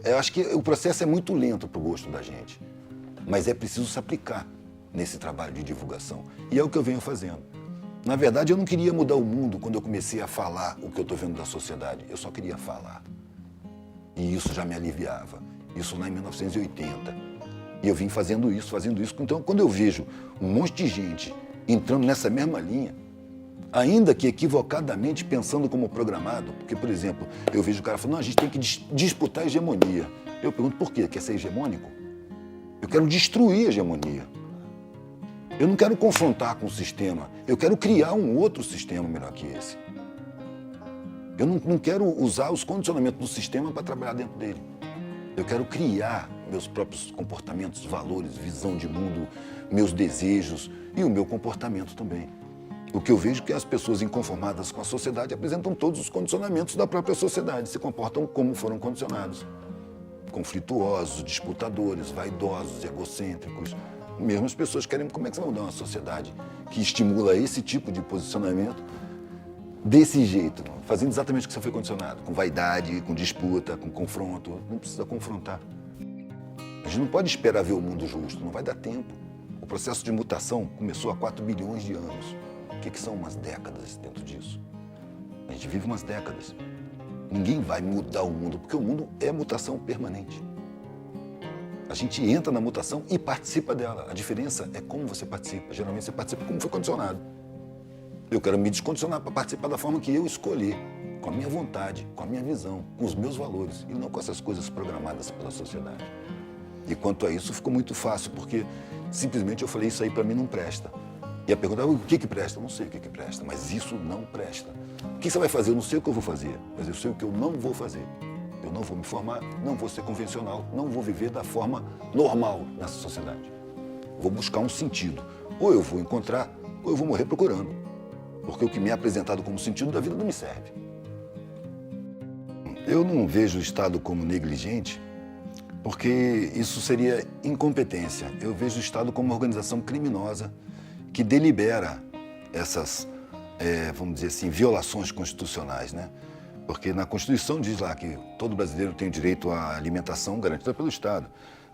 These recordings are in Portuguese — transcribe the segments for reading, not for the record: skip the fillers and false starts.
Eu acho que o processo é muito lento para o gosto da gente, mas é preciso se aplicar nesse trabalho de divulgação. E é o que eu venho fazendo. Na verdade, eu não queria mudar o mundo quando eu comecei a falar o que eu estou vendo da sociedade. Eu só queria falar. E isso já me aliviava. Isso lá em 1980. E eu vim fazendo isso. Então, quando eu vejo um monte de gente entrando nessa mesma linha, ainda que equivocadamente pensando como programado, porque, por exemplo, eu vejo o cara falando, não, a gente tem que disputar a hegemonia. Eu pergunto, por quê? Quer ser hegemônico? Eu quero destruir a hegemonia. Eu não quero confrontar com o sistema, eu quero criar um outro sistema melhor que esse. Eu não quero usar os condicionamentos do sistema para trabalhar dentro dele. Eu quero criar meus próprios comportamentos, valores, visão de mundo, meus desejos e o meu comportamento também. O que eu vejo é que as pessoas inconformadas com a sociedade apresentam todos os condicionamentos da própria sociedade, se comportam como foram condicionados. Conflituosos, disputadores, vaidosos, egocêntricos. Mesmo as pessoas querem, como é que você vai mudar uma sociedade que estimula esse tipo de posicionamento desse jeito, fazendo exatamente o que você foi condicionado, com vaidade, com disputa, com confronto. Não precisa confrontar. A gente não pode esperar ver o mundo justo, não vai dar tempo. O processo de mutação começou há 4 bilhões de anos. O que são umas décadas dentro disso? A gente vive umas décadas. Ninguém vai mudar o mundo, porque o mundo é mutação permanente. A gente entra na mutação e participa dela. A diferença é como você participa. Geralmente você participa como foi condicionado. Eu quero me descondicionar para participar da forma que eu escolhi, com a minha vontade, com a minha visão, com os meus valores, e não com essas coisas programadas pela sociedade. E quanto a isso, ficou muito fácil, porque simplesmente eu falei, isso aí para mim não presta. E a pergunta, o que presta? Eu não sei o que presta, mas isso não presta. O que você vai fazer? Eu não sei o que eu vou fazer, mas eu sei o que eu não vou fazer. Eu não vou me formar, não vou ser convencional, não vou viver da forma normal nessa sociedade. Vou buscar um sentido. Ou eu vou encontrar, ou eu vou morrer procurando. Porque o que me é apresentado como sentido da vida não me serve. Eu não vejo o Estado como negligente, porque isso seria incompetência. Eu vejo o Estado como uma organização criminosa que delibera essas, vamos dizer assim, violações constitucionais, né? Porque na Constituição diz lá que todo brasileiro tem direito à alimentação garantida pelo Estado,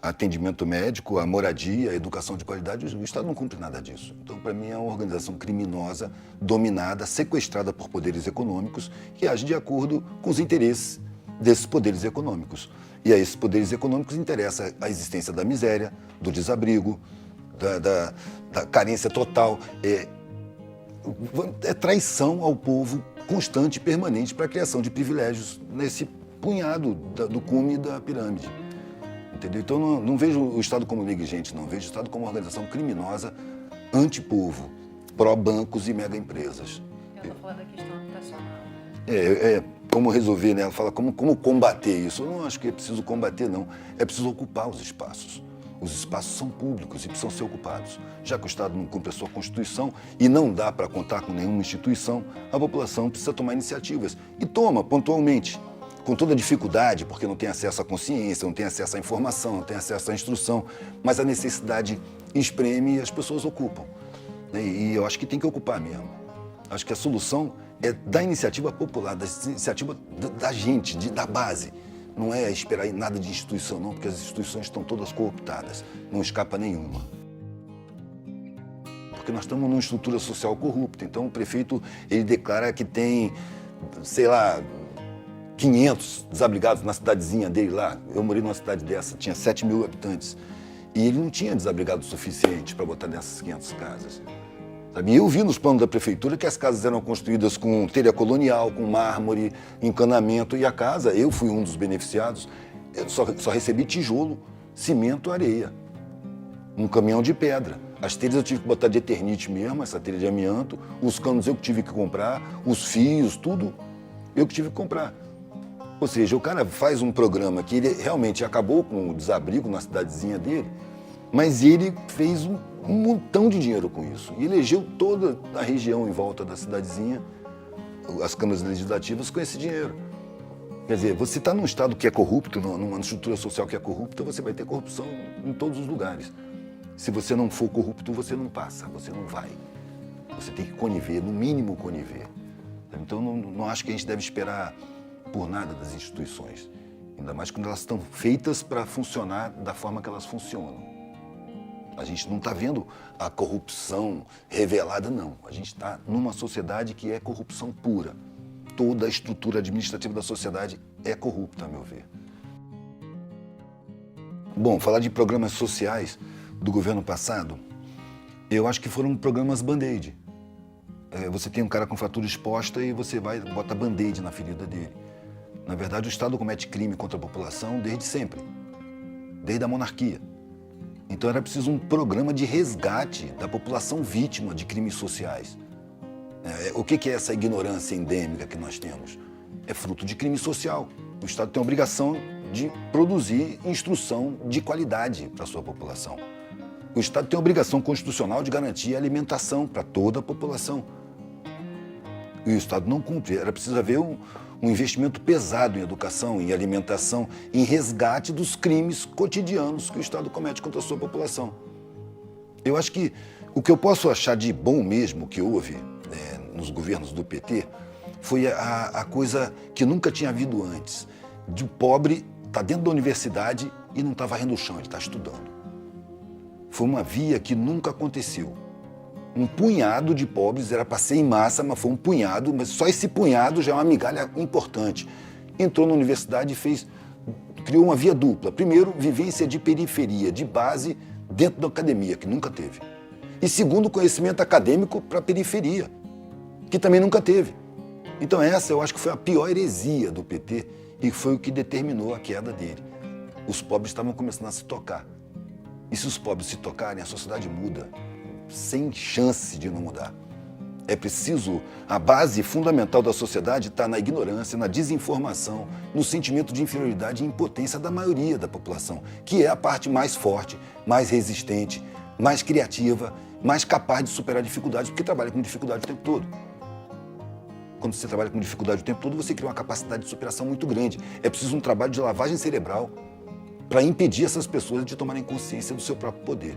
a atendimento médico, a moradia, a educação de qualidade. O Estado não cumpre nada disso. Então, para mim, é uma organização criminosa, dominada, sequestrada por poderes econômicos que age de acordo com os interesses desses poderes econômicos. E a esses poderes econômicos interessa a existência da miséria, do desabrigo, da carência total. É traição ao povo constante e permanente para a criação de privilégios nesse punhado do cume da pirâmide. Entendeu? Então, não vejo o Estado como negligente, não. Vejo o Estado como uma organização criminosa, antipovo, pró-bancos e mega-empresas. Ela fala da questão habitacional. Como resolver, né? Ela fala como combater isso. Eu não acho que é preciso combater, não. É preciso ocupar os espaços. Os espaços são públicos e precisam ser ocupados. Já que o Estado não cumpre a sua Constituição e não dá para contar com nenhuma instituição, a população precisa tomar iniciativas. E toma, pontualmente, com toda dificuldade, porque não tem acesso à consciência, não tem acesso à informação, não tem acesso à instrução, mas a necessidade espreme e as pessoas ocupam. E eu acho que tem que ocupar mesmo. Acho que a solução é da iniciativa popular, da iniciativa da gente, da base. Não é esperar nada de instituição, não, porque as instituições estão todas cooptadas, não escapa nenhuma. Porque nós estamos numa estrutura social corrupta, então o prefeito, ele declara que tem, sei lá, 500 desabrigados na cidadezinha dele lá. Eu morei numa cidade dessa, tinha 7 mil habitantes, e ele não tinha desabrigado o suficiente para botar nessas 500 casas. Sabe? E eu vi nos planos da prefeitura que as casas eram construídas com telha colonial, com mármore, encanamento, e a casa, eu fui um dos beneficiados, eu só recebi tijolo, cimento, areia, um caminhão de pedra. As telhas eu tive que botar de eternite mesmo, essa telha de amianto, os canos eu que tive que comprar, os fios, tudo eu que tive que comprar. Ou seja, o cara faz um programa que ele realmente acabou com o desabrigo na cidadezinha dele, mas ele fez um montão de dinheiro com isso. E elegeu toda a região em volta da cidadezinha, as câmaras legislativas, com esse dinheiro. Quer dizer, você está num estado que é corrupto, numa estrutura social que é corrupta, você vai ter corrupção em todos os lugares. Se você não for corrupto, você não passa, você não vai. Você tem que conniver, no mínimo conniver. Então, não acho que a gente deve esperar por nada das instituições. Ainda mais quando elas estão feitas para funcionar da forma que elas funcionam. A gente não está vendo a corrupção revelada, não. A gente está numa sociedade que é corrupção pura. Toda a estrutura administrativa da sociedade é corrupta, a meu ver. Bom, falar de programas sociais do governo passado, eu acho que foram programas band-aid. Você tem um cara com fratura exposta e você vai e bota band-aid na ferida dele. Na verdade, o Estado comete crime contra a população desde sempre, desde a monarquia. Então era preciso um programa de resgate da população vítima de crimes sociais. O que é essa ignorância endêmica que nós temos? É fruto de crime social. O Estado tem a obrigação de produzir instrução de qualidade para a sua população. O Estado tem a obrigação constitucional de garantir alimentação para toda a população. E o Estado não cumpre. Era preciso haver um investimento pesado em educação, em alimentação, em resgate dos crimes cotidianos que o Estado comete contra a sua população. Eu acho que o que eu posso achar de bom mesmo que houve nos governos do PT foi a coisa que nunca tinha havido antes, de o pobre estar dentro da universidade e não está varrendo o chão, ele está estudando. Foi uma via que nunca aconteceu. Um punhado de pobres, era para ser em massa, mas foi um punhado, mas só esse punhado já é uma migalha importante. Entrou na universidade e criou uma via dupla. Primeiro, vivência de periferia, de base, dentro da academia, que nunca teve. E segundo, conhecimento acadêmico para a periferia, que também nunca teve. Então essa eu acho que foi a pior heresia do PT e foi o que determinou a queda dele. Os pobres estavam começando a se tocar. E se os pobres se tocarem, a sociedade muda, sem chance de não mudar. É preciso, a base fundamental da sociedade está na ignorância, na desinformação, no sentimento de inferioridade e impotência da maioria da população, que é a parte mais forte, mais resistente, mais criativa, mais capaz de superar dificuldades, porque trabalha com dificuldade o tempo todo. Quando você trabalha com dificuldade o tempo todo, você cria uma capacidade de superação muito grande. É preciso um trabalho de lavagem cerebral para impedir essas pessoas de tomarem consciência do seu próprio poder.